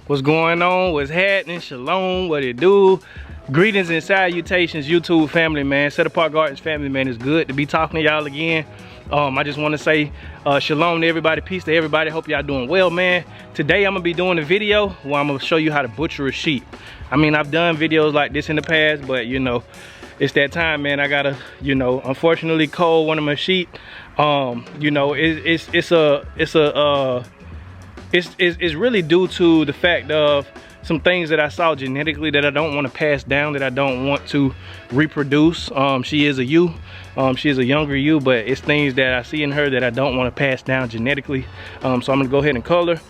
What's going on? What's happening? Shalom, what it do? Greetings and salutations, YouTube family, man. Set Apart Gardens family, man. It's good to be talking to y'all again. I just want to say shalom to everybody, peace to everybody. Hope y'all doing well, man. Today I'm gonna be doing a video where I'm gonna show you how to butcher a sheep. I mean, I've done videos like this in the past, but you know, it's that time, man. I gotta, you know, unfortunately cull one of my sheep. You know, it's really due to the fact of some things that I saw genetically that I don't want to pass down, that I don't want to reproduce. She is a ewe, she is a younger ewe, but it's things that I see in her that I don't want to pass down genetically. So I'm gonna go ahead and cull her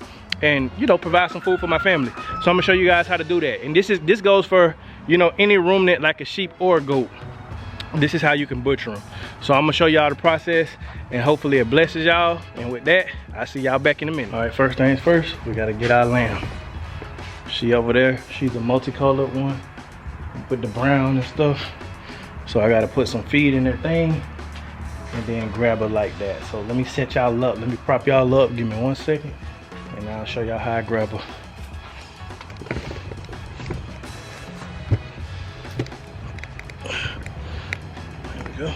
and, you know, provide some food for my family. So I'm gonna show you guys how to do that. And this goes for, you know, any ruminant like a sheep or a goat. This is how you can butcher them. So I'm gonna show y'all the process and hopefully it blesses y'all. And with that, I'll see y'all back in a minute. All right, first things first, we gotta get our lamb. She over there, she's a multicolored one with the brown and stuff. So I gotta put some feed in her thing and then grab her like that. So let me set y'all up, let me prop y'all up. Give me 1 second and I'll show y'all how I grab her. There we go.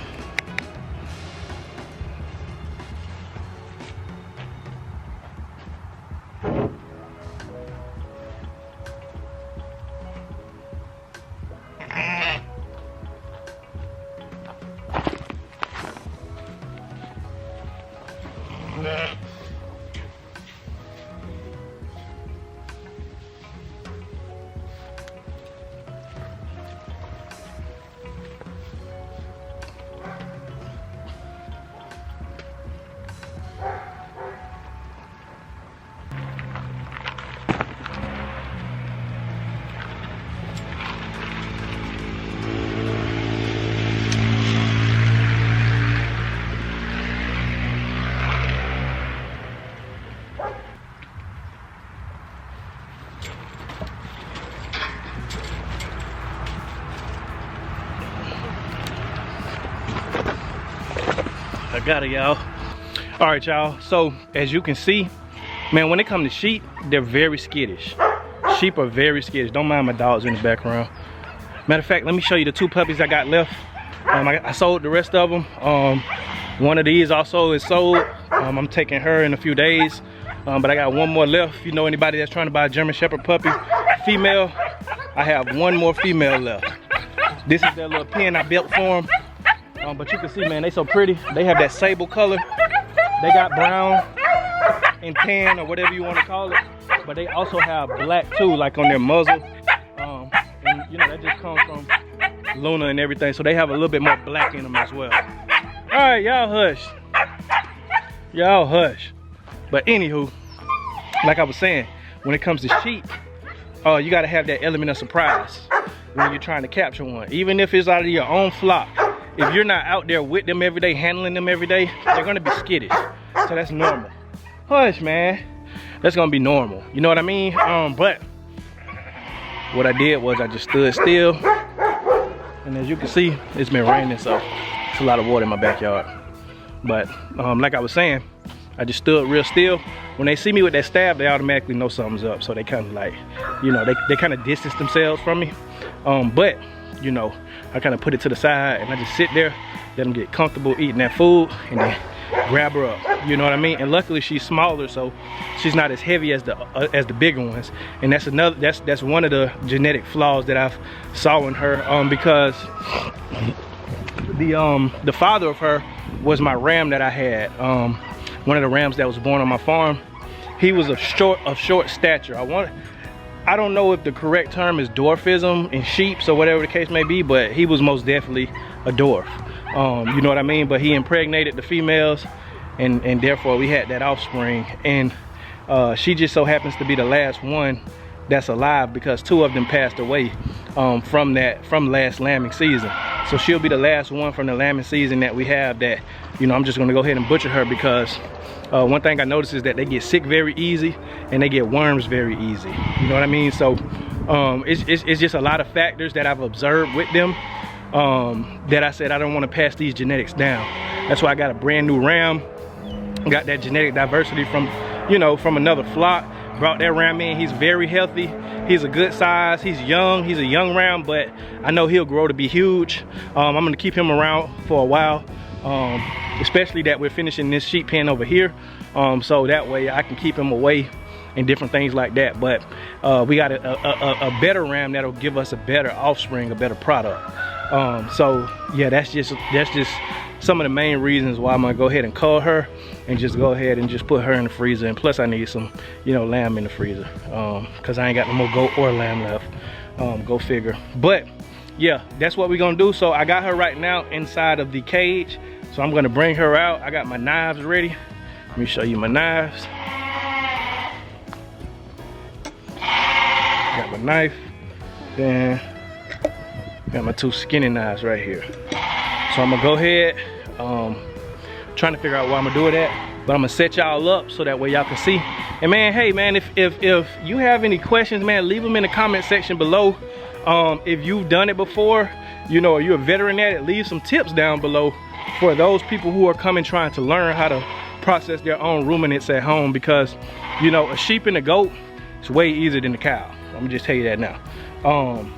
I got it, y'all. All right, y'all. So as you can see, man, when it comes to sheep, they're very skittish. Sheep are very skittish. Don't mind my dogs in the background. Matter of fact, let me show you the 2 puppies I got left. I sold the rest of them. One of these also is sold. I'm taking her in a few days, but I got 1 more left. If you know anybody that's trying to buy a German Shepherd puppy, female, I have 1 more female left. This is that little pen I built for them. But you can see, man, they so pretty. They have that sable color. They got brown and tan or whatever you want to call it. But they also have black too, like on their muzzle. And you know, that just comes from Luna and everything. So they have a little bit more black in them as well. All right, y'all hush. Y'all hush. But anywho, like I was saying, when it comes to sheep, you got to have that element of surprise when you're trying to capture one. Even if it's out of your own flock. If you're not out there with them every day, handling them every day, they're gonna be skittish. So that's normal. Hush, man. That's gonna be normal. You know what I mean? But what I did was I just stood still. And as you can see, it's been raining, so it's a lot of water in my backyard. But like I was saying, I just stood real still. When they see me with that staff, they automatically know something's up. So they kind of like, you know, they kind of distance themselves from me. But you know, I kind of put it to the side and I just sit there, let them get comfortable eating that food, and then grab her up. You know what I mean? And luckily she's smaller, so she's not as heavy as the bigger ones. And that's one of the genetic flaws that I've saw in her, because the father of her was my ram that I had. One of the rams that was born on my farm. He was of short stature. I don't know if the correct term is dwarfism in sheep, so whatever the case may be, but he was most definitely a dwarf. You know what I mean? But he impregnated the females, and therefore we had that offspring. And she just so happens to be the last one that's alive, because 2 of them passed away from last lambing season. So she'll be the last one from the lambing season that we have that, you know, I'm just gonna go ahead and butcher her, because one thing I noticed is that they get sick very easy and they get worms very easy. You know what I mean? So it's just a lot of factors that I've observed with them, that I said I don't want to pass these genetics down. That's why I got a brand new ram. Got that genetic diversity from, you know, from another flock. Brought that ram in. He's very healthy. He's a good size. He's young. He's a young ram, but I know he'll grow to be huge. I'm gonna keep him around for a while, especially that we're finishing this sheep pen over here. So that way I can keep him away and different things like that. But we got a better ram that'll give us a better offspring, a better product. So yeah, that's just some of the main reasons why I'm gonna go ahead and cull her and just go ahead and just put her in the freezer. And plus I need some, you know, lamb in the freezer, cause I ain't got no more goat or lamb left. Go figure. But yeah, that's what we're gonna do. So I got her right now inside of the cage, so I'm gonna bring her out. I got my knives ready. Let me show you my knives. Got my knife, then got my 2 skinny knives right here. So I'm gonna go ahead, trying to figure out where I'm gonna do it at, but I'm gonna set y'all up so that way y'all can see. And man, hey man, if you have any questions, man, leave them in the comment section below. If you've done it before, you know, or you're a veteran at it, leave some tips down below for those people who are coming trying to learn how to process their own ruminants at home, because you know, a sheep and a goat is way easier than a cow. I'm gonna just tell you that now.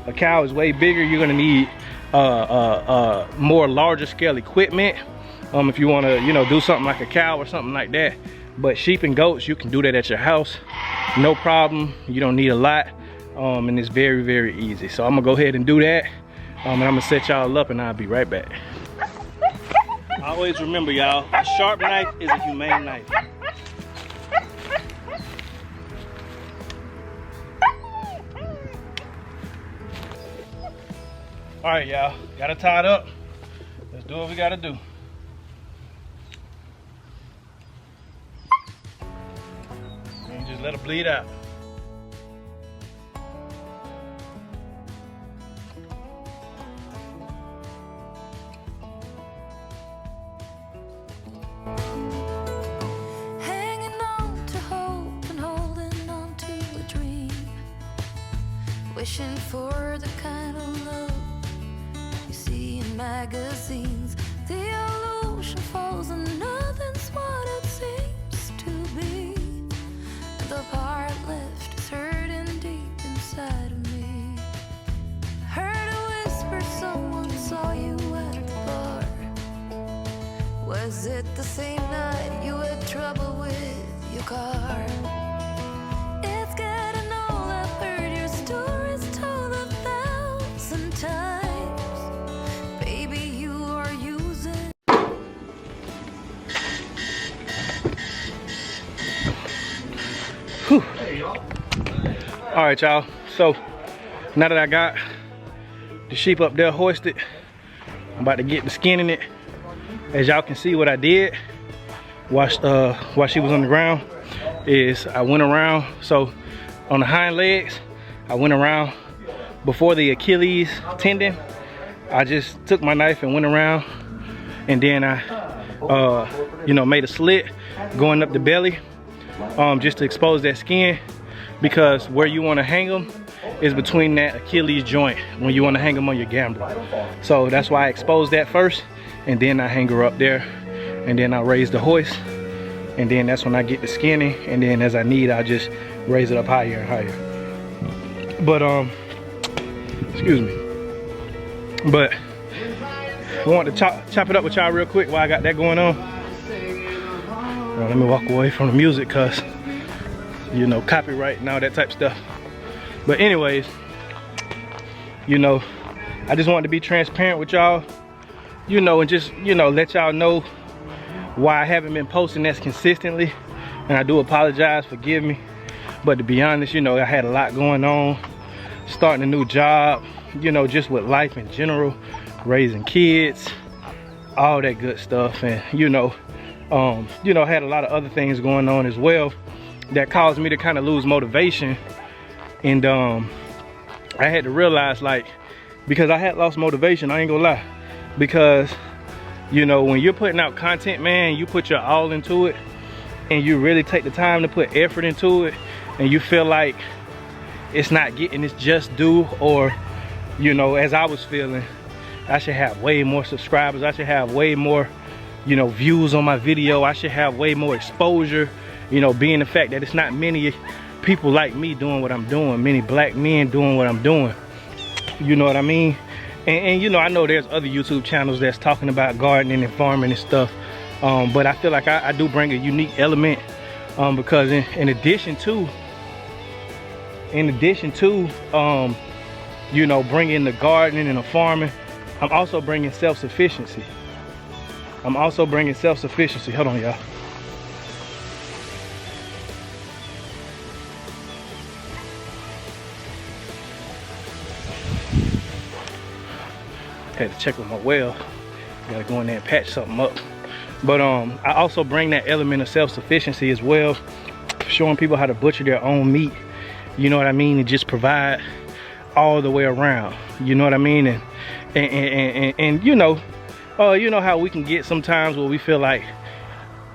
A cow is way bigger. You're gonna need more larger scale equipment if you want to, you know, do something like a cow or something like that. But sheep and goats, you can do that at your house, no problem. You don't need a lot, and it's very, very easy. So I'm gonna go ahead and do that, and I'm gonna set y'all up, and I'll be right back. Always remember, y'all, a sharp knife is a humane knife. All right, y'all, got it tied up. Let's do what we gotta do. And just let it bleed out. Hanging on to hope and holding on to a dream, wishing for the kind of love you see in magazines. The illusion falls and nothing's what it seems to be. The part left is hurting deep inside of me. Heard a whisper, someone saw you at the bar. Was it the same night you had trouble with your car? It's getting old, I've heard your stories told 1,000 times. Baby, you are using. Whew. All right, y'all. So now that I got the sheep up there hoisted, I'm about to get the skin in it. As y'all can see, what I did while she was on the ground is I went around. So on the hind legs, I went around before the Achilles tendon. I just took my knife and went around, and then I you know, made a slit going up the belly, just to expose that skin, because where you want to hang them is between that Achilles joint when you want to hang them on your gambler. So that's why I exposed that first, and then I hang her up there, and then I raise the hoist, and then that's when I get the skinny, and then as I need, I just raise it up higher and higher. But excuse me. But I want to chop it up with y'all real quick while I got that going on. Let me walk away from the music, cause you know, copyright and all that type of stuff. But anyways, you know, I just wanted to be transparent with y'all, you know, and just, you know, let y'all know why I haven't been posting as consistently. And I do apologize, forgive me. But to be honest, you know, I had a lot going on, starting a new job, you know, just with life in general, raising kids, all that good stuff. And you know, I had a lot of other things going on as well that caused me to kind of lose motivation. And I had to realize, like, because I had lost motivation, I ain't gonna lie, because you know, when you're putting out content, man, you put your all into it, and you really take the time to put effort into it, and you feel like it's not getting its just due, or you know, as I was feeling, I should have way more subscribers, I should have way more, you know, views on my video, I should have way more exposure, you know, being the fact that it's not many people like me doing what I'm doing, many black men doing what I'm doing. You know what I mean? And you know, I know there's other YouTube channels that's talking about gardening and farming and stuff, but I feel like I do bring a unique element, because in addition to you know, bringing the gardening and the farming, I'm also bringing self-sufficiency. Hold on, y'all. Had to check with my well. Gotta go in there and patch something up. But I also bring that element of self-sufficiency as well, showing people how to butcher their own meat. You know what I mean? And just provide all the way around. You know what I mean? And you know how we can get sometimes where we feel like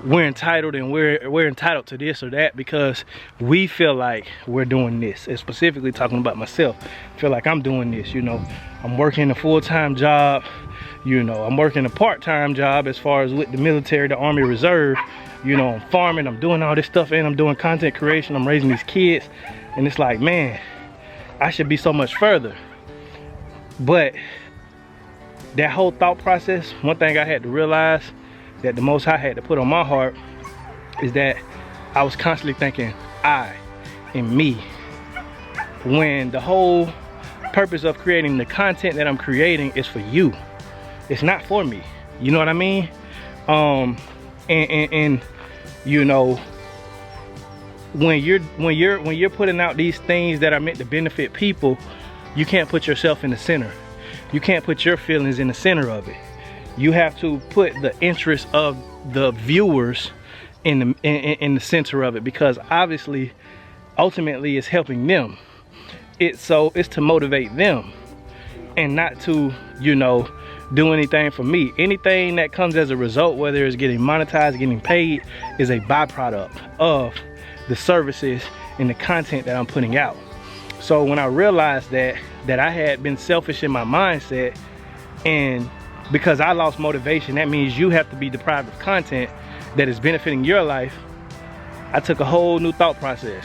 we're entitled and we're entitled to this or that because we feel like we're doing this. And specifically talking about myself, I feel like I'm doing this. You know, I'm working a full-time job. You know, I'm working a part-time job as far as with the military, the Army Reserve. You know, I'm farming, I'm doing all this stuff, and I'm doing content creation, I'm raising these kids. And it's like, man, I should be so much further. But that whole thought process, one thing I had to realize that the Most High had to put on my heart is that I was constantly thinking I and me, when the whole purpose of creating the content that I'm creating is for you. It's not for me. You know what I mean? And you know, when you're putting out these things that are meant to benefit people, you can't put yourself in the center. You can't put your feelings in the center of it. You have to put the interest of the viewers in the center of it, because obviously, ultimately, it's helping them. It's to motivate them, and not to, you know, do anything for me. Anything that comes as a result, whether it's getting monetized, getting paid, is a byproduct of the services and the content that I'm putting out. So when I realized that I had been selfish in my mindset, and because I lost motivation, that means you have to be deprived of content that is benefiting your life, I took a whole new thought process.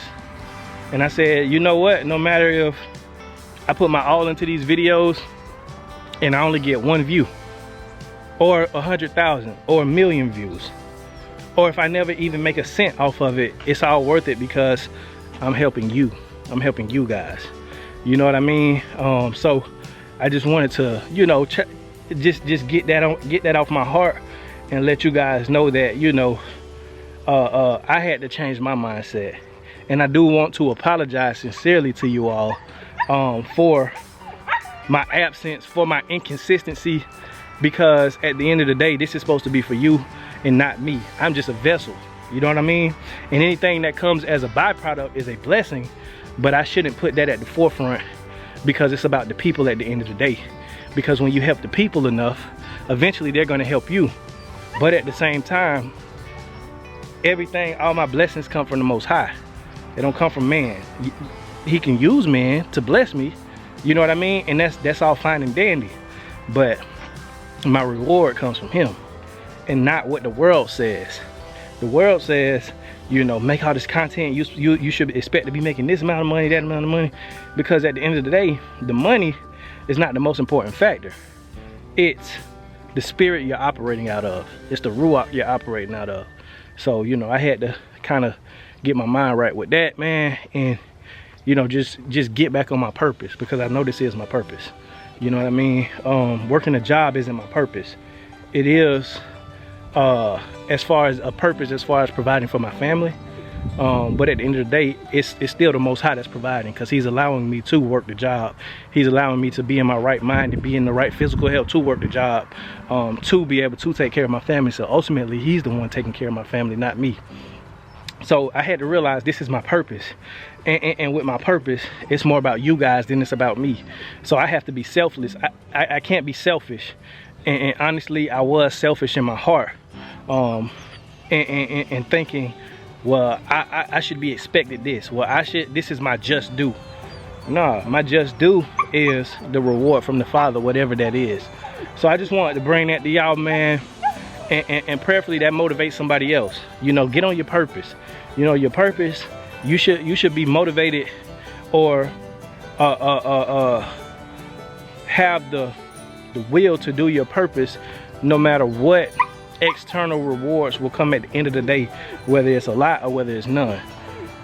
And I said, you know what, no matter if I put my all into these videos and I only get 1 view, or 100,000, or 1 million views, or if I never even make a cent off of it, it's all worth it because I'm helping you. I'm helping you guys. You know what I mean? So I just wanted to, you know, just get that off my heart and let you guys know that, you know, I had to change my mindset. And I do want to apologize sincerely to you all for my absence, for my inconsistency, because at the end of the day, this is supposed to be for you and not me. I'm just a vessel, you know what I mean? And anything that comes as a byproduct is a blessing, but I shouldn't put that at the forefront, because it's about the people at the end of the day. Because when you help the people enough, eventually they're gonna help you. But at the same time, all my blessings come from the Most High. They don't come from man. He can use man to bless me, you know what I mean? And that's all fine and dandy. But my reward comes from him, and not what the world says. The world says, you know, make all this content, you should expect to be making this amount of money, that amount of money. Because at the end of the day, the money is not the most important factor. It's the spirit you're operating out of. It's the ruach you're operating out of. So, you know, I had to kind of get my mind right with that, man, and, you know, just get back on my purpose, because I know this is my purpose. You know what I mean? Working a job isn't my purpose. It is as far as a purpose, as far as providing for my family. But at the end of the day, it's still the Most High that's providing, because he's allowing me to work the job. He's allowing me to be in my right mind, to be in the right physical health to work the job, to be able to take care of my family. So ultimately, he's the one taking care of my family, not me. So I had to realize this is my purpose. And with my purpose, it's more about you guys than it's about me. So I have to be selfless. I can't be selfish. And honestly, I was selfish in my heart. And thinking, well, I should be expected this. Well, this is my just due. No, my just due is the reward from the Father, whatever that is. So I just wanted to bring that to y'all, man. And prayerfully that motivates somebody else. You know, get on your purpose. You know, your purpose You should be motivated or have the will to do your purpose, no matter what external rewards will come at the end of the day, whether it's a lot or whether it's none.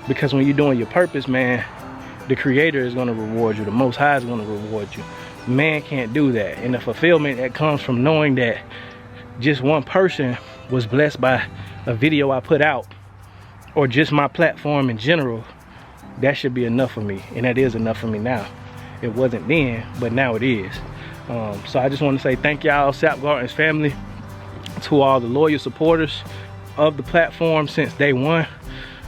Because when you're doing your purpose, man, the Creator is going to reward you. The Most High is going to reward you. Man can't do that. And the fulfillment that comes from knowing that just one person was blessed by a video I put out, or just my platform in general, that should be enough for me. And that is enough for me now. It wasn't then, but now it is. So I just want to say thank y'all, Sap Gardens family, to all the loyal supporters of the platform since day one.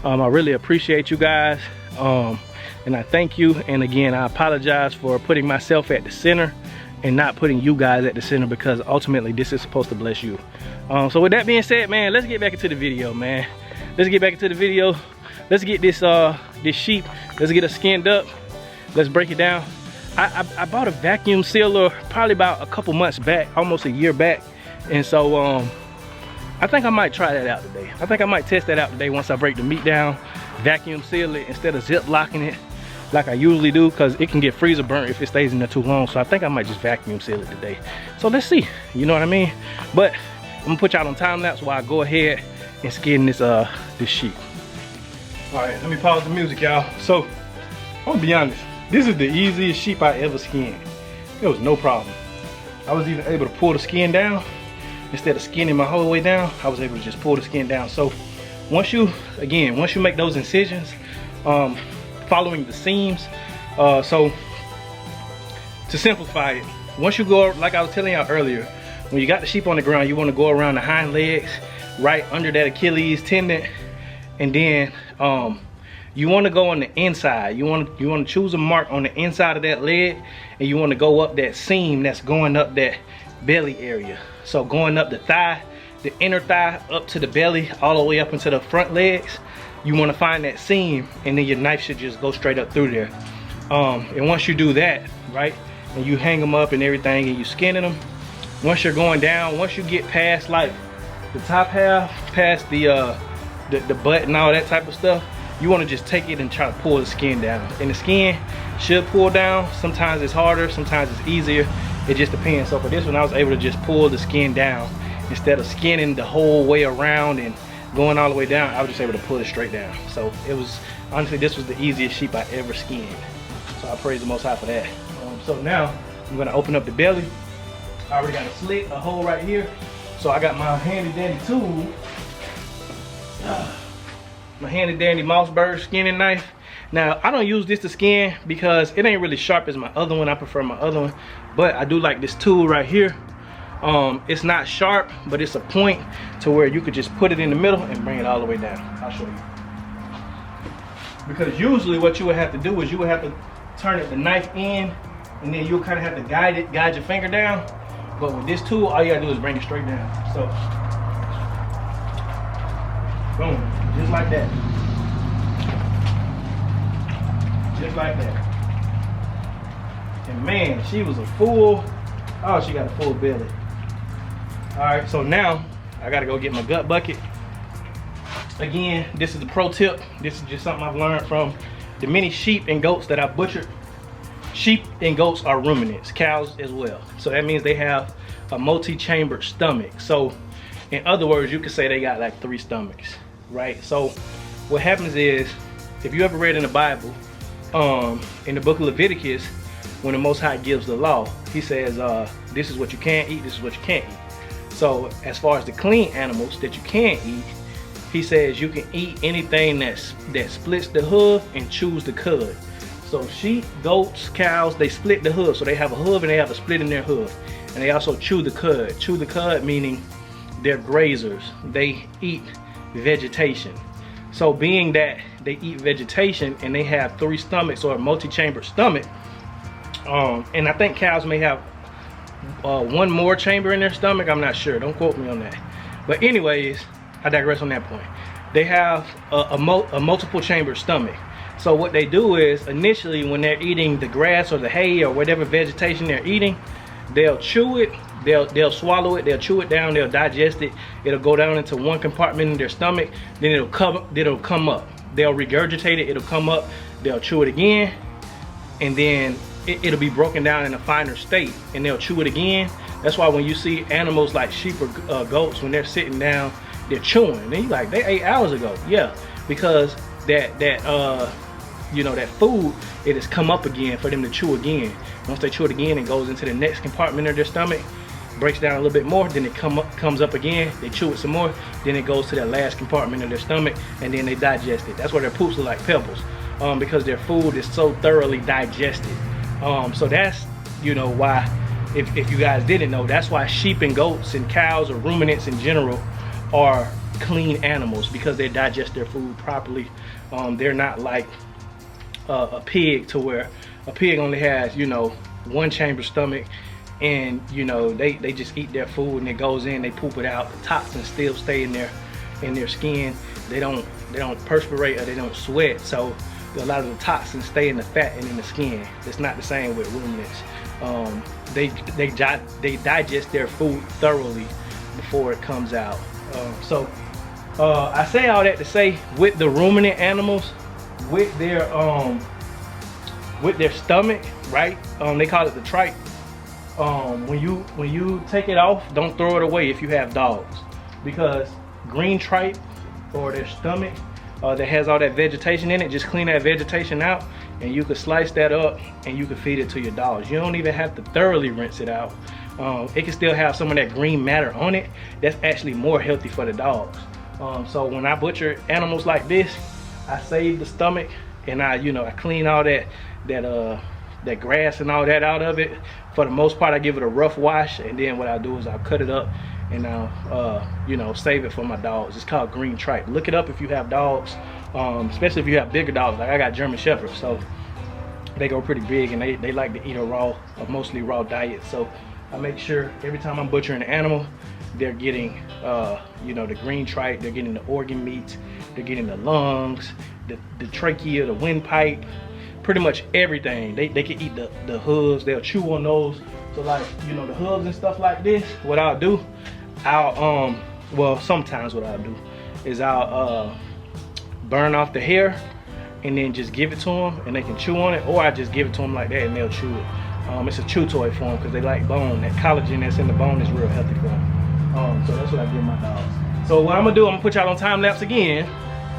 I really appreciate you guys, and I thank you. And again, I apologize for putting myself at the center and not putting you guys at the center, because ultimately this is supposed to bless you. So with that being said, man, let's get back into the video, man. Let's get back into the video. Let's get this this sheep, let's get it skinned up. Let's break it down. I bought a vacuum sealer probably about a couple months back, almost a year back. And so I think I might try that out today. I think I might test that out today once I break the meat down, vacuum seal it instead of zip locking it like I usually do, because it can get freezer burnt if it stays in there too long. So I think I might just vacuum seal it today. So let's see, you know what I mean? But I'm gonna put y'all on time lapse while I go ahead and skin this sheep. All right, let me pause the music, y'all. So I'm gonna be honest, this is the easiest sheep I ever skinned. It was no problem. I was even able to pull the skin down. Instead of skinning my whole way down, I was able to just pull the skin down. So once you make those incisions, following the seams, so to simplify it, once you go, like I was telling y'all earlier, when you got the sheep on the ground, you want to go around the hind legs, right under that Achilles tendon, and then you want to go on the inside. You want to choose a mark on the inside of that leg, and you want to go up that seam that's going up that belly area. So going up the thigh, the inner thigh, up to the belly, all the way up into the front legs. You want to find that seam, and then your knife should just go straight up through there. And once you do that, right, and you hang them up and everything, and you skinning them, once you're going down, once you get past like the top half, past the butt and all that type of stuff, you want to just take it and try to pull the skin down. And the skin should pull down. Sometimes it's harder, sometimes it's easier. It just depends. So for this one, I was able to just pull the skin down instead of skinning the whole way around and going all the way down. I was just able to pull it straight down. So it was, honestly, this was the easiest sheep I ever skinned. So I praise the Most High for that. So now I'm gonna open up the belly. I already got a slit, a hole right here. So I got my handy dandy tool, my handy dandy Mossberg skinning knife. Now I don't use this to skin because it ain't really sharp as my other one. I prefer my other one, but I do like this tool right here. It's not sharp, but it's a point to where you could just put it in the middle and bring it all the way down. I'll show you. Because usually what you would have to do is you would have to turn the knife in, and then you'll kind of have to guide your finger down. But with this tool, all you gotta do is bring it straight down. So, boom, just like that. Just like that. And man, she was a full, oh, she got a full belly. All right, so now I gotta go get my gut bucket. Again, this is the pro tip. This is just something I've learned from the many sheep and goats that I've butchered. Sheep and goats are ruminants, cows as well. So that means they have a multi-chambered stomach. So in other words, you could say they got like 3 stomachs, right? So what happens is, if you ever read in the Bible, in the book of Leviticus, when the Most High gives the law, he says, this is what you can eat, this is what you can't eat. So as far as the clean animals that you can eat, he says you can eat anything that splits the hoof and chews the cud. So sheep, goats, cows, they split the hoof. So they have a hoof and they have a split in their hoof. And they also chew the cud. Chew the cud meaning they're grazers. They eat vegetation. So being that they eat vegetation and they have 3 stomachs or a multi-chambered stomach, and I think cows may have 1 more chamber in their stomach. I'm not sure. Don't quote me on that. But anyways, I digress on that point. They have a multiple chamber stomach. So what they do is, initially when they're eating the grass or the hay or whatever vegetation they're eating, they'll chew it, they'll swallow it, they'll chew it down, they'll digest it. It'll go down into one compartment in their stomach, then it'll come up. they'll regurgitate it, it'll come up, they'll chew it again, and then it'll be broken down in a finer state, and they'll chew it again. That's why when you see animals like sheep or goats, when they're sitting down, they're chewing. And you're like, they ate hours ago. Yeah, because you know, that food, it has come up again for them to chew again. Once they chew it again, it goes into the next compartment of their stomach, breaks down a little bit more, then it comes up again, they chew it some more, then it goes to that last compartment of their stomach, and then they digest it. That's why their poops look like pebbles, because their food is so thoroughly digested. So that's, you know, why, if you guys didn't know, that's why sheep and goats and cows or ruminants in general are clean animals, because they digest their food properly. They're not like a pig, to where a pig only has, you know, one chamber stomach, and you know, they just eat their food and it goes in, they poop it out, the toxins still stay in their skin. They don't perspirate, or they don't sweat, so a lot of the toxins stay in the fat and in the skin. It's not the same with ruminants. They digest their food thoroughly before it comes out. I say all that to say, with the ruminant animals, with their stomach, right? They call it the tripe. When you take it off, don't throw it away if you have dogs, because green tripe, or their stomach that has all that vegetation in it, just clean that vegetation out, and you could slice that up and you could feed it to your dogs. You don't even have to thoroughly rinse it out. It can still have some of that green matter on it. That's actually more healthy for the dogs. So when I butcher animals like this, I save the stomach, and I clean all that grass and all that out of it. For the most part, I give it a rough wash, and then what I'll do is I'll cut it up, and I'll save it for my dogs. It's called green tripe. Look it up if you have dogs, especially if you have bigger dogs. Like I got German Shepherds, so they go pretty big, and they like to eat a mostly raw diet. So I make sure every time I'm butchering an animal, they're getting the green tripe, they're getting the organ meats, they're getting the lungs, the trachea, the windpipe, pretty much everything. They can eat the hooves, they'll chew on those. So like, the hooves and stuff like this, what I'll do, sometimes what I'll do is I'll burn off the hair and then just give it to them, and they can chew on it, or I just give it to them like that and they'll chew it. It's a chew toy for them because they like bone. That collagen that's in the bone is real healthy for them. So that's what I give my dogs. So what I'm gonna do, I'm gonna put y'all on time lapse again,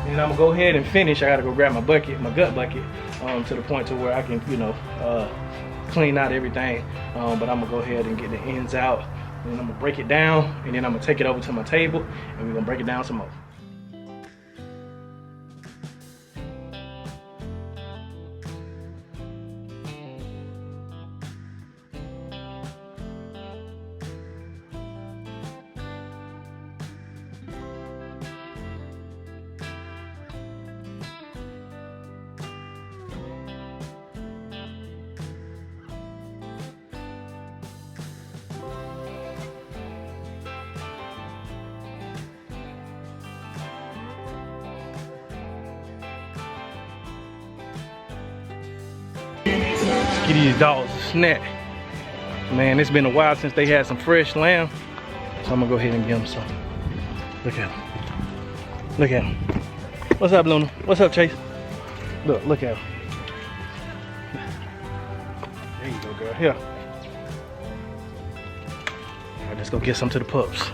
and I'm gonna go ahead and finish. I gotta go grab my gut bucket, to the point to where I can, clean out everything. But I'm gonna go ahead and get the ends out, and I'm gonna break it down, and then I'm gonna take it over to my table, and we're gonna break it down some more. Get these dogs a snack. Man, it's been a while since they had some fresh lamb, so I'm gonna go ahead and give them some. Look at them. Look at them. What's up, Luna? What's up, Chase? Look at them. There you go, girl. Here. All right, let's go get some to the pups.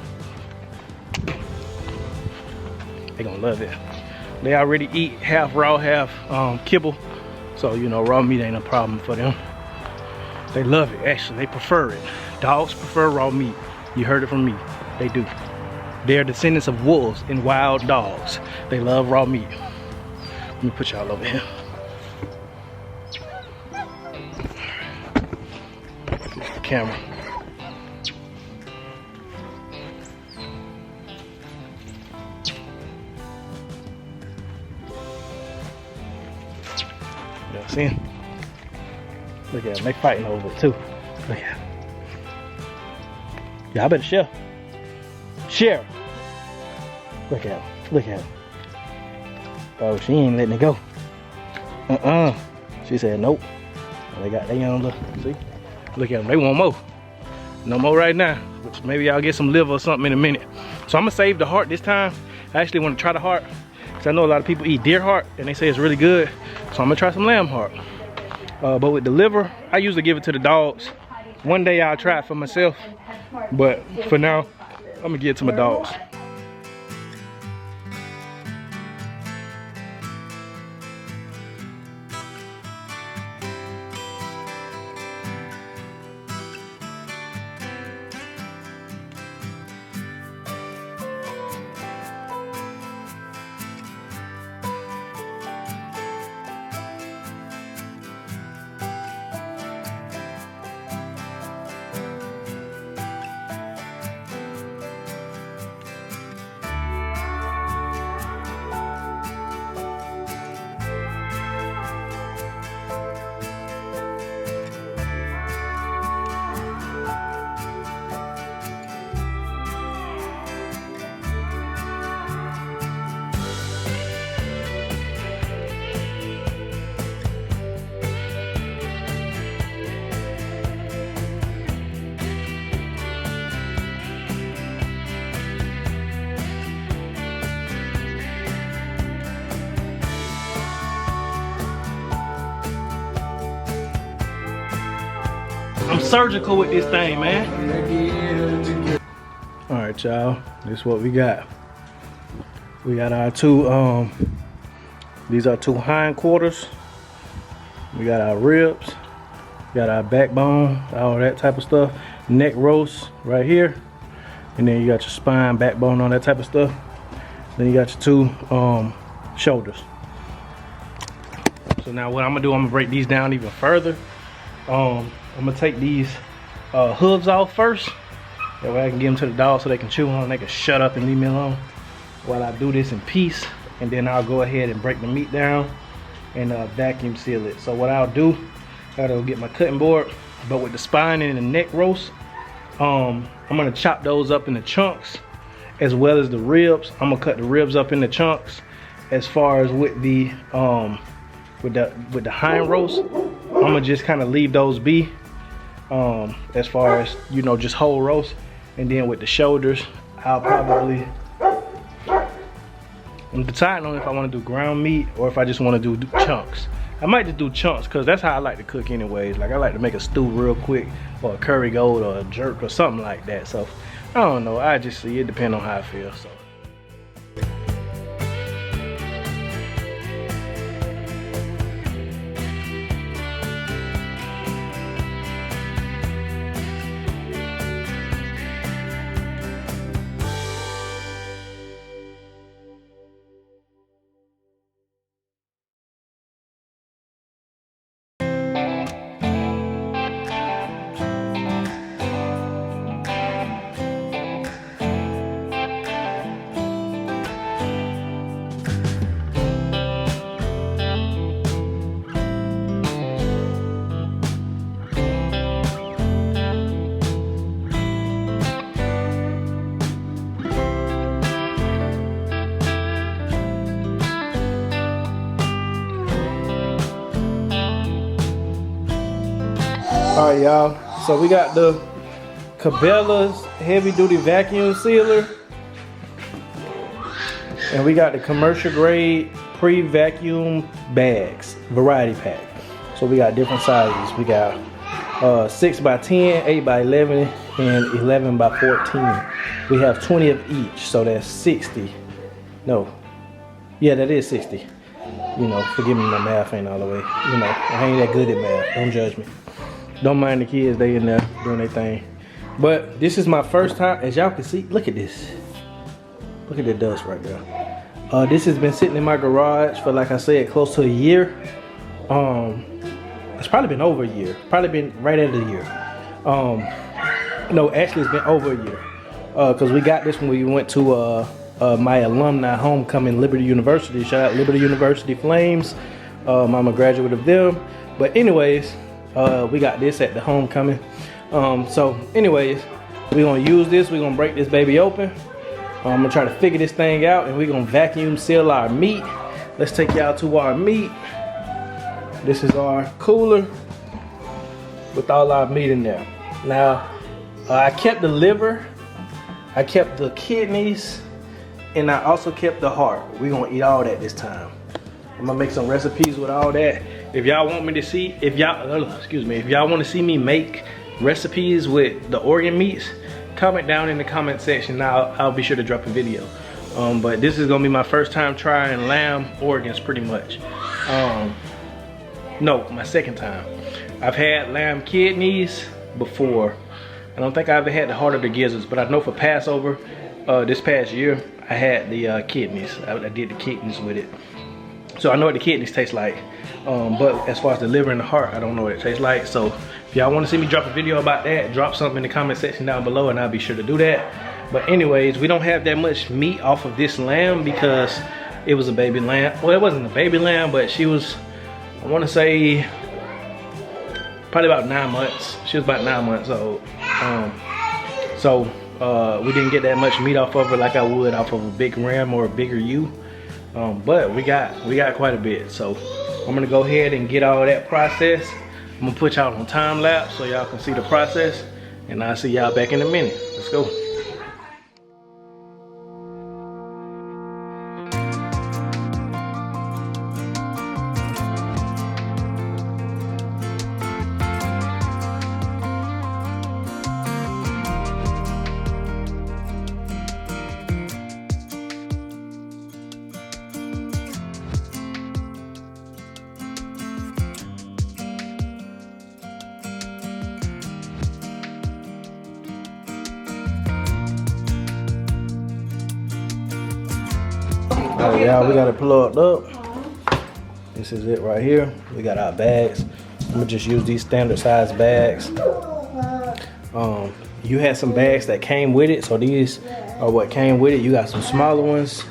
They gonna love it. They already eat half raw, half kibble. So, raw meat ain't a problem for them. They love it, actually. They prefer it. Dogs prefer raw meat. You heard it from me. They do. They're descendants of wolves and wild dogs. They love raw meat. Let me put y'all over here. Here's the camera. Y'all see? Look at them, they fighting over it too. Look at them. Y'all better share. Share. Look at them, look at them. Oh, she ain't letting it go. She said nope. They got their own little, see? Look at them, they want more. No more right now, which maybe I'll get some liver or something in a minute. So I'm gonna save the heart this time. I actually wanna try the heart, because I know a lot of people eat deer heart and they say it's really good. So I'm gonna try some lamb heart. But with the liver, I usually give it to the dogs. One day I'll try it for myself, but for now, I'm gonna give it to my dogs. I'm surgical with this thing, man. All right, y'all. This is what we got. We got our two, these are two hindquarters. We got our ribs. We got our backbone, all that type of stuff. Neck roast right here. And then you got your spine, backbone, all that type of stuff. Then you got your two shoulders. So now what I'm gonna do, I'm gonna break these down even further. I'm gonna take these hooves off first. That way I can give them to the dogs so they can chew on. They can shut up and leave me alone while I do this in peace. And then I'll go ahead and break the meat down and vacuum seal it. So what I'll do, I'll go get my cutting board. But with the spine and the neck roast, I'm gonna chop those up into chunks, as well as the ribs. I'm gonna cut the ribs up into chunks. As far as with the hind roast, I'm gonna just kind of leave those be. As far as, you know, just whole roast. And then with the shoulders, I'll probably, I'm deciding on if I want to do ground meat or if I just want to do chunks. I might just do chunks because that's how I like to cook anyways. Like I like to make a stew real quick, or a curry goat, or a jerk, or something like that. So I don't know, I just see, it depends on how I feel. So all right, y'all, so we got the Cabela's heavy duty vacuum sealer, and we got the commercial grade pre-vacuum bags, variety pack. So we got different sizes. We got 6 by 10, 8 by 11, and 11 by 14. We have 20 of each, so that's 60. No, yeah, that is 60. You know, forgive me, my math ain't all the way. You know, I ain't that good at math, don't judge me. Don't mind the kids, they in there doing their thing. But this is my first time, as y'all can see, look at this. Look at the dust right there. This has been sitting in my garage for, like I said, close to a year. It's probably been over a year. Probably been right at a year. No, actually it's been over a year. Cause we got this when we went to my alumni homecoming, Liberty University. Shout out Liberty University Flames. I'm a graduate of them. But anyways, we got this at the homecoming. So anyways, we're gonna use this. We're gonna break this baby open. I'm gonna try to figure this thing out, and we're gonna vacuum seal our meat. Let's take y'all to our meat. This is our cooler with all our meat in there. Now, I kept the liver, I kept the kidneys, and I also kept the heart. We're gonna eat all that this time. I'm gonna make some recipes with all that. If y'all want me to see, if y'all want to see me make recipes with the organ meats, comment down in the comment section. I'll be sure to drop a video. But this is gonna be my first time trying lamb organs, pretty much. No, my second time. I've had lamb kidneys before. I don't think I ever had the heart of the gizzards, but I know for Passover this past year, I had the kidneys. I did the kidneys with it. So I know what the kidneys taste like. But as far as the liver and the heart, I don't know what it tastes like. So if y'all want to see me drop a video about that, drop something in the comment section down below and I'll be sure to do that. But anyways, we don't have that much meat off of this lamb because it was a baby lamb. Well, it wasn't a baby lamb, but she was, I want to say, probably about 9 months. She was about 9 months old. We didn't get that much meat off of her like I would off of a big ram or a bigger ewe. But we got quite a bit. So I'm gonna go ahead and get all that processed. I'm gonna put y'all on time lapse so y'all can see the process, and I'll see y'all back in a minute. Let's go. Alright, y'all, we got it plugged up. This is it right here. We got our bags. I'm gonna just use these standard size bags. You had some bags that came with it, so these are what came with it. You got some smaller ones,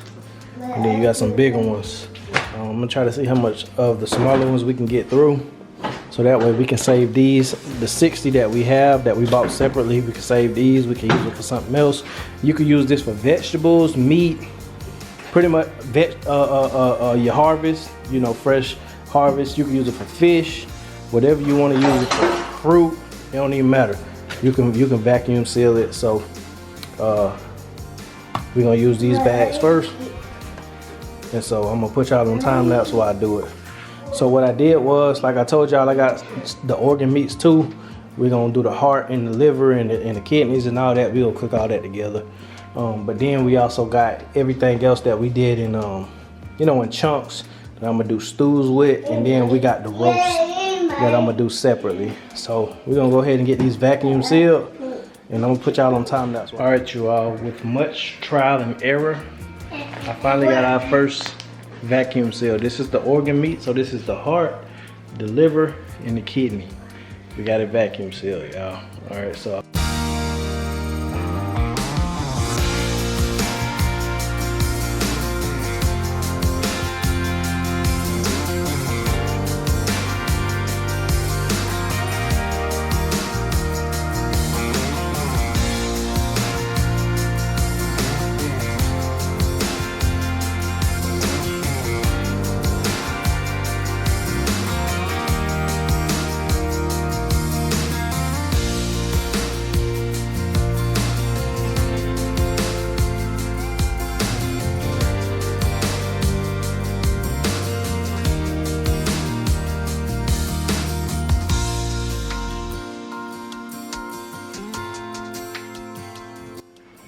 and then you got some bigger ones. I'm gonna try to see how much of the smaller ones we can get through, so that way we can save these. The 60 that we have that we bought separately, we can save these. We can use it for something else. You can use this for vegetables, meat. Pretty much your harvest, you know, fresh harvest. You can use it for fish, whatever you want to use it for. Fruit, it don't even matter. You can vacuum seal it. So we're gonna use these bags first, and so I'm gonna put y'all on time lapse while I do it. So what I did was, like I told y'all, I got the organ meats too. We're gonna do the heart and the liver and the kidneys and all that. We'll cook all that together. But then we also got everything else that we did in, you know, in chunks that I'm gonna do stews with, and then we got the roast that I'm gonna do separately. So we're gonna go ahead and get these vacuum sealed, and I'm gonna put y'all on time lapse. All right, you all, with much trial and error, I finally got our first vacuum seal. This is the organ meat, so this is the heart, the liver, and the kidney. We got it vacuum sealed, y'all. All right, so.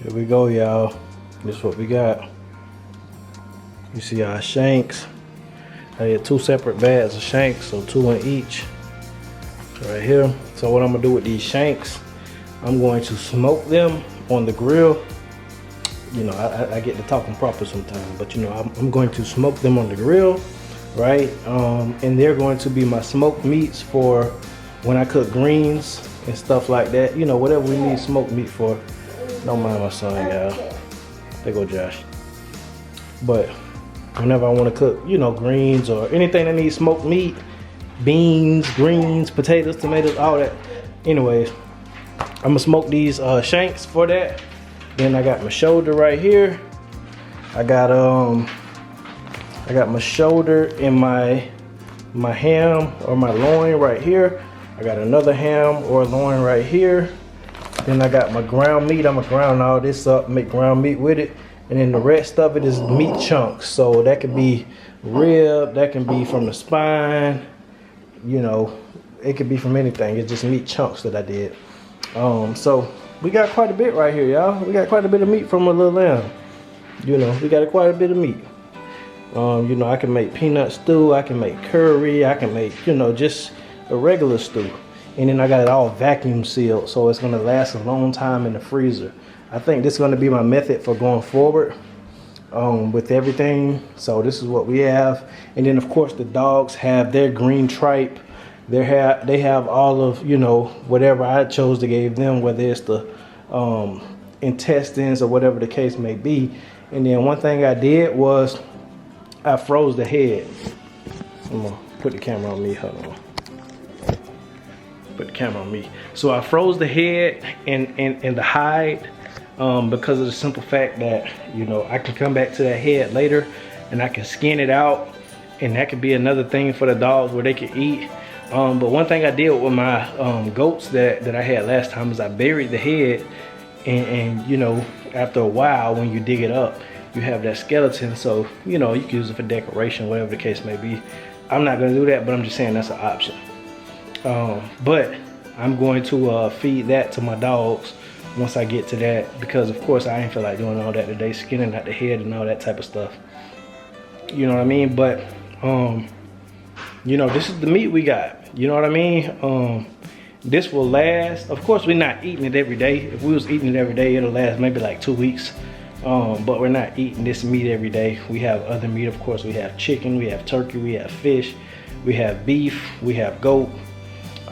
Here we go, y'all. This is what we got. You see our shanks. I had 2 separate bags of shanks, so 2 in each. Right here. So what I'm gonna do with these shanks, I'm going to smoke them on the grill. You know, I get to talking proper sometimes, but you know, I'm going to smoke them on the grill, right? And they're going to be my smoked meats for when I cook greens and stuff like that. You know, whatever we need smoked meat for. Don't mind my son, y'all. There go Josh. But whenever I want to cook, you know, greens or anything that needs smoked meat, beans, greens, potatoes, tomatoes, all that. Anyways, I'm gonna smoke these shanks for that. Then I got my shoulder right here. I got my shoulder and my ham or my loin right here. I got another ham or loin right here. Then I got my ground meat. I'm gonna ground all this up, make ground meat with it. and then the rest of it is meat chunks. So that could be rib, that can be from the spine, you know, it could be from anything. It's just meat chunks that I did. So we got quite a bit right here, y'all. We got quite a bit of meat from a little lamb. You know, we got quite a bit of meat. You know, I can make peanut stew, I can make curry, I can make, you know, just a regular stew. And then I got it all vacuum sealed, so it's gonna last a long time in the freezer. I think this is gonna be my method for going forward with everything. So this is what we have. And then of course the dogs have their green tripe. They have all of, you know, whatever I chose to give them, whether it's the intestines or whatever the case may be. And then one thing I did was I froze the head. I'm gonna put the camera on me, hold on. Put the camera on me. So I froze the head and the hide because of the simple fact that, you know, I can come back to that head later and I can skin it out, and that could be another thing for the dogs where they can eat. But one thing I did with my goats that I had last time is I buried the head, and you know, after a while when you dig it up, you have that skeleton, so you know, you can use it for decoration, whatever the case may be. I'm not gonna do that, but I'm just saying that's an option. But I'm going to feed that to my dogs once I get to that, because of course I ain't feel like doing all that today, skinning out the head and all that type of stuff. You know what I mean? But you know, this is the meat we got. You know what I mean? This will last. Of course, we're not eating it every day. If we was eating it every day, it'll last maybe like 2 weeks. But we're not eating this meat every day. We have other meat, of course. We have chicken, we have turkey, we have fish, we have beef, we have goat,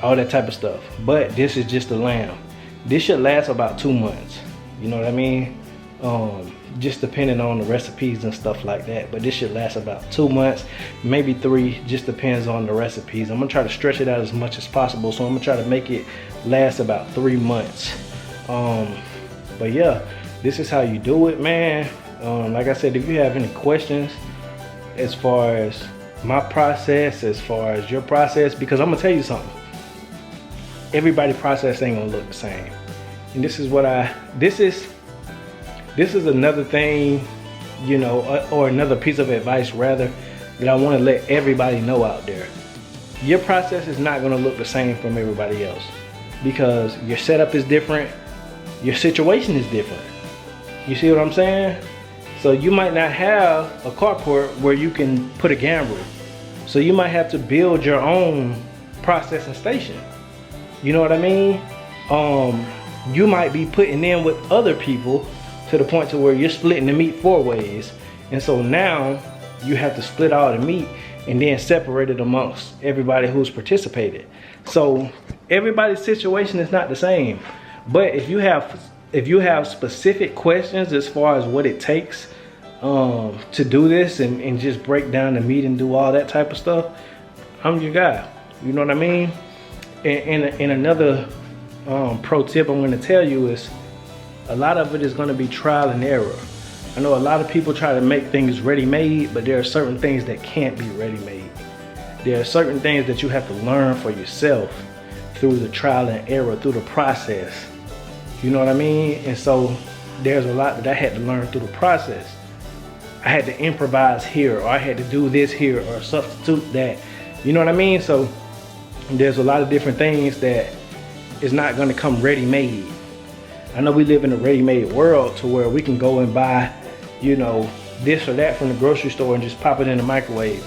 all that type of stuff. But this is just the lamb. This should last about 2 months. You know what I mean? Just depending on the recipes and stuff like that. But this should last about 2 months, maybe 3, just depends on the recipes. I'm gonna try to stretch it out as much as possible. So I'm gonna try to make it last about 3 months. But yeah, this is how you do it, man. Like I said, if you have any questions as far as my process, as far as your process, because I'm gonna tell you something. Everybody's process ain't gonna look the same. And this is what this is another thing, you know, or another piece of advice rather, that I want to let everybody know out there. Your process is not going to look the same from everybody else, because your setup is different, your situation is different. You see what I'm saying? So you might not have a carport where you can put a gambrel. So you might have to build your own processing station. You know what I mean? You might be putting in with other people to the point to where you're splitting the meat 4 ways. And so now you have to split all the meat and then separate it amongst everybody who's participated. So everybody's situation is not the same. But if you have specific questions as far as what it takes to do this and just break down the meat and do all that type of stuff, I'm your guy. You know what I mean? And another pro tip I'm going to tell you is, a lot of it is going to be trial and error. I know a lot of people try to make things ready-made, but there are certain things that can't be ready-made. There are certain things that you have to learn for yourself through the trial and error, through the process. You know what I mean? And so there's a lot that I had to learn through the process. I had to improvise here, or I had to do this here, or substitute that. You know what I mean? So there's a lot of different things that is not going to come ready-made. I know we live in a ready-made world to where we can go and buy, you know, this or that from the grocery store and just pop it in the microwave.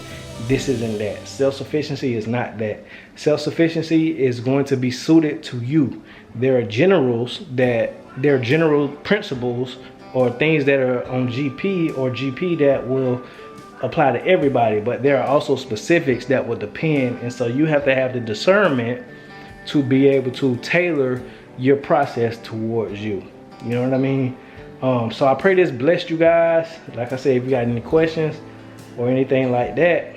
This isn't that. Self-sufficiency is not that. Self-sufficiency is going to be suited to you. There are general principles or things that are on GP that will apply to everybody, but there are also specifics that will depend, and so you have to have the discernment to be able to tailor your process towards you. You know what I mean? So I pray this blessed you guys. Like I said, if you got any questions or anything like that,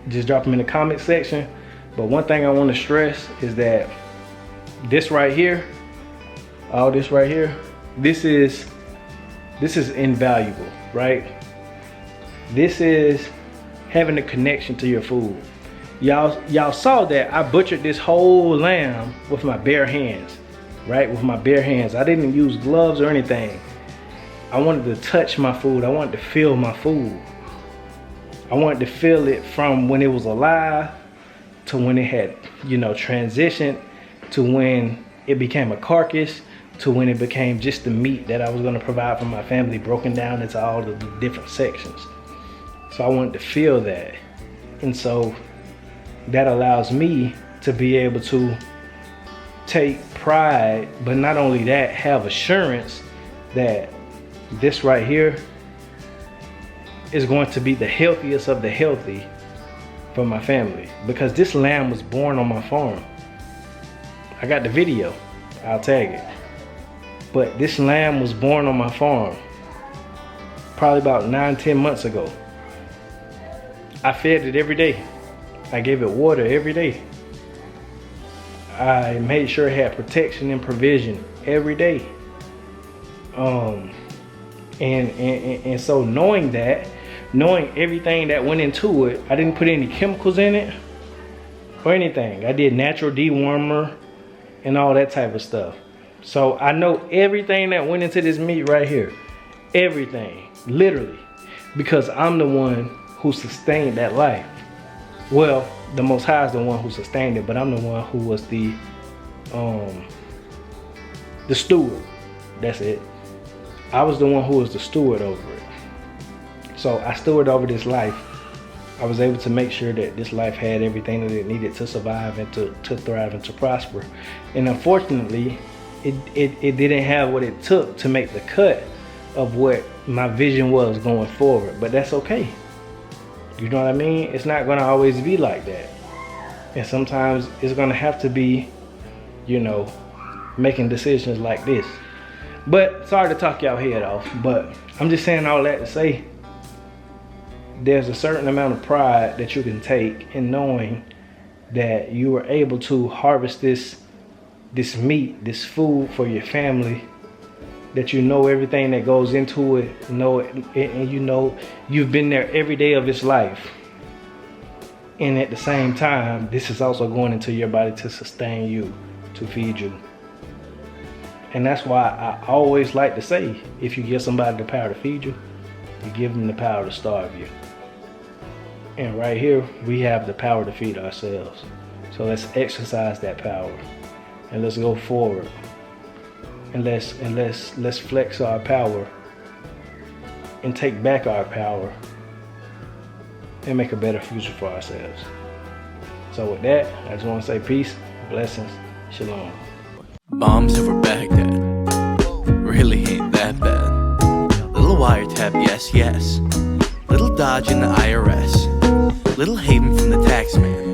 just drop them in the comment section. But one thing I want to stress is that this right here, all this right here, this is invaluable, right? This is having a connection to your food. Y'all saw that I butchered this whole lamb with my bare hands, right? With my bare hands. I didn't use gloves or anything. I wanted to touch my food. I wanted to feel my food. I wanted to feel it from when it was alive to when it had, you know, transitioned to when it became a carcass to when it became just the meat that I was going to provide for my family, broken down into all of the different sections. So I wanted to feel that. And so that allows me to be able to take pride, but not only that, have assurance that this right here is going to be the healthiest of the healthy for my family, because this lamb was born on my farm. I got the video, I'll tag it. But this lamb was born on my farm probably about 9-10 months ago. I fed it every day. I gave it water every day. I made sure it had protection and provision every day. And so knowing that, knowing everything that went into it, I didn't put any chemicals in it or anything. I did natural dewormer and all that type of stuff. So I know everything that went into this meat right here. Everything, literally. Because I'm the one who sustained that life. Well, the Most High is the one who sustained it, but I'm the one who was the steward. That's it. I was the one who was the steward over it. So I stewarded over this life. I was able to make sure that this life had everything that it needed to survive and to thrive and to prosper. And unfortunately, it didn't have what it took to make the cut of what my vision was going forward. But that's okay. You know what I mean? It's not gonna always be like that. And sometimes it's gonna have to be, you know, making decisions like this. But sorry to talk y'all head off, but I'm just saying all that to say there's a certain amount of pride that you can take in knowing that you were able to harvest this meat, this food for your family, that you know everything that goes into it, and you know you've been there every day of its life. And at the same time, this is also going into your body to sustain you, to feed you. And that's why I always like to say, if you give somebody the power to feed you, you give them the power to starve you. And right here, we have the power to feed ourselves. So let's exercise that power, and let's go forward, and let's flex our power and take back our power and make a better future for ourselves. So with that, I just want to say peace, blessings, shalom. Bombs over Baghdad really ain't that bad. Little wiretap, yes, yes. Little dodge in the IRS. Little haven from the tax man.